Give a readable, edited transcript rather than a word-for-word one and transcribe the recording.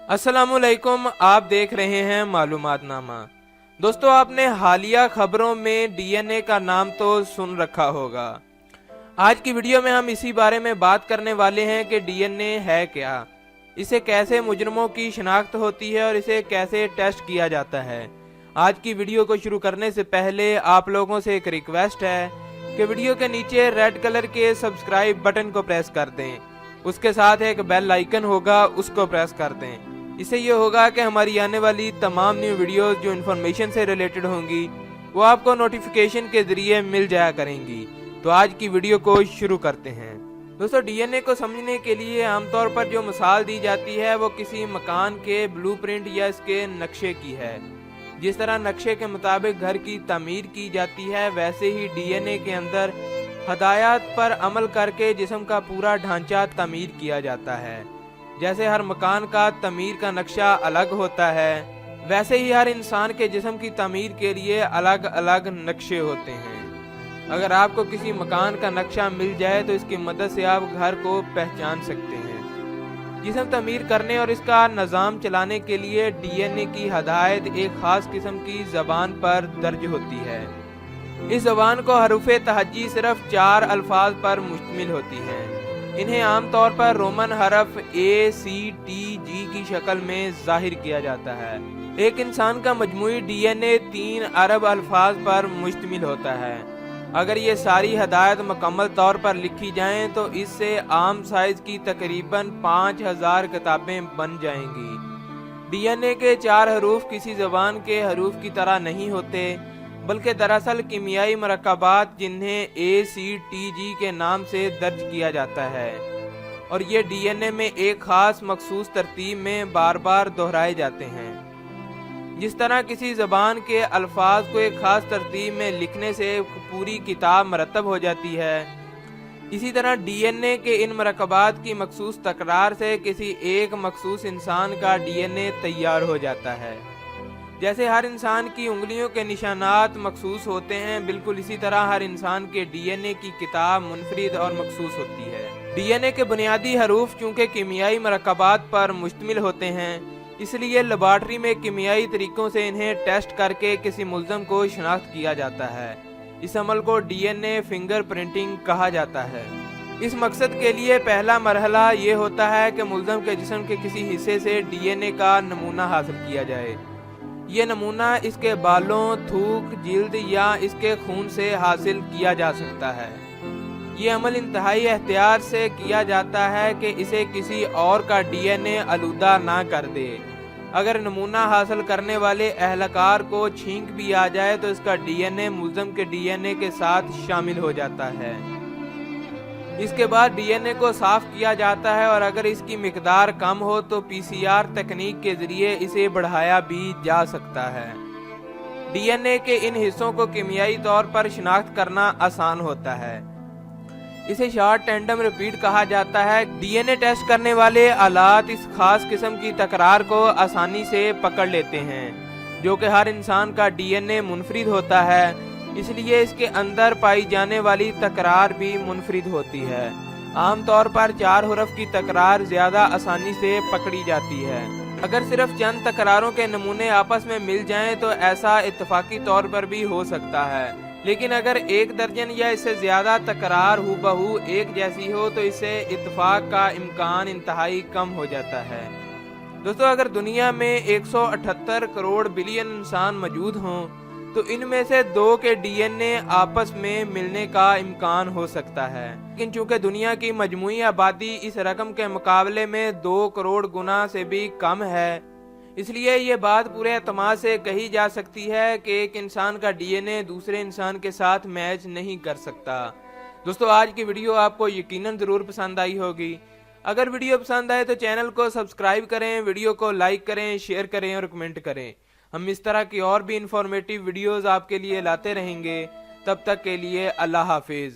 अस्सलामुअलैकुम, आप देख रहे हैं मालूमातनामा। दोस्तों, आपने हालिया खबरों में डीएनए का नाम तो सुन रखा होगा। आज की वीडियो में हम इसी बारे में बात करने वाले हैं कि डीएनए है क्या, इसे कैसे मुजरिमों की शिनाख्त होती है और इसे कैसे टेस्ट किया जाता है। आज की वीडियो को शुरू करने से पहले आप लोगों से एक रिक्वेस्ट है कि वीडियो के नीचे रेड कलर के सब्सक्राइब बटन को प्रेस कर दें, उसके साथ एक बेल आइकन होगा उसको प्रेस कर दें। इससे ये होगा कि हमारी आने वाली तमाम न्यू वीडियोस जो इन्फॉर्मेशन से रिलेटेड होंगी वो आपको नोटिफिकेशन के जरिए मिल जाया करेंगी। तो आज की वीडियो को शुरू करते हैं। दोस्तों, डीएनए को समझने के लिए आमतौर पर जो मिसाल दी जाती है वो किसी मकान के ब्लूप्रिंट या इसके नक्शे की है। जिस तरह नक्शे के मुताबिक घर की तामीर की जाती है, वैसे ही डीएनए के अंदर हदायत पर अमल करके जिस्म का पूरा ढांचा तामीर किया जाता है। जैसे हर मकान का तामीर का नक्शा अलग होता है, वैसे ही हर इंसान के जिस्म की तामीर के लिए अलग अलग नक्शे होते हैं। अगर आपको किसी मकान का नक्शा मिल जाए तो इसकी मदद से आप घर को पहचान सकते हैं। जिस्म तामीर करने और इसका निज़ाम चलाने के लिए डीएनए की हदायत एक खास किस्म की ज़बान पर दर्ज होती है। इस ज़बान को हरूफ़े तहज्जी सिर्फ 4 अल्फाज पर मुश्तमिल होती है। इन्हें आमतौर पर रोमन हरफ ACTG की शक्ल में जाहिर किया जाता है। एक इंसान का मजमूई डीएनए 3 अरब अल्फाज पर मुश्तमिल होता है। अगर ये सारी हदायत मुकम्मल तौर पर लिखी जाएं तो इससे आम साइज की तकरीबन 5000 किताबें बन जाएंगी। डीएनए के 4 हरूफ किसी ज़बान के हरूफ की तरह नहीं होते, बल्कि दरअसल कीमियाई मरकबात जिन्हें ACTG के नाम से दर्ज किया जाता है, और ये डीएनए में एक खास मखसूस तरतीब में बार बार दोहराए जाते हैं। जिस तरह किसी ज़बान के अल्फाज को एक खास तरतीब में लिखने से पूरी किताब मरतब हो जाती है, इसी तरह डीएनए के इन मरकबात की मखसूस तकरार से किसी एक मखसूस इंसान का डीएनए तैयार हो जाता है। जैसे हर इंसान की उंगलियों के निशानात मखसूस होते हैं, बिल्कुल इसी तरह हर इंसान के डीएनए की किताब मुनफरिद और मखसूस होती है। डीएनए के बुनियादी हरूफ चूंकि कीमियाई मरकबात पर मुश्तमिल होते हैं, इसलिए लेबॉर्ट्री में कीमियाई तरीकों से इन्हें टेस्ट करके किसी मुल्ज़म को शनाख्त किया जाता है। इस अमल को डीएनए फिंगर प्रिंटिंग कहा जाता है। इस मकसद के लिए पहला मरहला ये होता है कि मुल्ज़म के जिस्म के किसी हिस्से से डीएनए का नमूना हासिल किया जाए। ये नमूना इसके बालों, थूक, जिल्द या इसके खून से हासिल किया जा सकता है। ये अमल इंतहाई एहतियात से किया जाता है कि इसे किसी और का डीएनए आलूदा ना कर दे। अगर नमूना हासिल करने वाले अहलकार को छींक भी आ जाए तो इसका डीएनए मुल्ज़म के डीएनए के साथ शामिल हो जाता है। इसके बाद डीएनए को साफ किया जाता है और अगर इसकी मिकदार कम हो तो पीसीआर तकनीक के जरिए इसे बढ़ाया भी जा सकता है। डीएनए के इन हिस्सों को कीमियाई तौर पर शिनाख्त करना आसान होता है। इसे शॉर्ट टैंडम रिपीट कहा जाता है। डीएनए टेस्ट करने वाले आलात इस खास किस्म की तकरार को आसानी से पकड़ लेते हैं, जो कि हर इंसान का डीएनए मुनफरिद होता है, इसलिए इसके अंदर पाई जाने वाली तकरार भी मुनफरिद होती है। आमतौर पर 4 हुरफ की तकरार ज्यादा आसानी से पकड़ी जाती है। अगर सिर्फ चंद तकरारों के नमूने आपस में मिल जाएं तो ऐसा इत्तफाकी तौर पर भी हो सकता है, लेकिन अगर 1 दर्जन या इससे ज्यादा तकरार हूबहू एक जैसी हो तो इससे इत्तफाक का इम्कान इंतहाई कम हो जाता है। दोस्तों, अगर दुनिया में 178 करोड़ बिलियन इंसान मौजूद हों तो इनमें से 2 के डीएनए आपस में मिलने का इम्कान हो सकता है, लेकिन चूंकि दुनिया की मजमूई आबादी इस रकम के मुकाबले में 2 करोड़ गुना से भी कम है, इसलिए ये बात पूरे एतमाद से कही जा सकती है कि एक इंसान का डीएनए दूसरे इंसान के साथ मैच नहीं कर सकता। दोस्तों, आज की वीडियो आपको यकीनन जरूर पसंद आई होगी। अगर वीडियो पसंद आए तो चैनल को सब्सक्राइब करें, वीडियो को लाइक करें, शेयर करें और कमेंट करें। हम इस तरह की और भी इंफॉर्मेटिव वीडियोस आपके लिए लाते रहेंगे। तब तक के लिए अल्लाह हाफिज।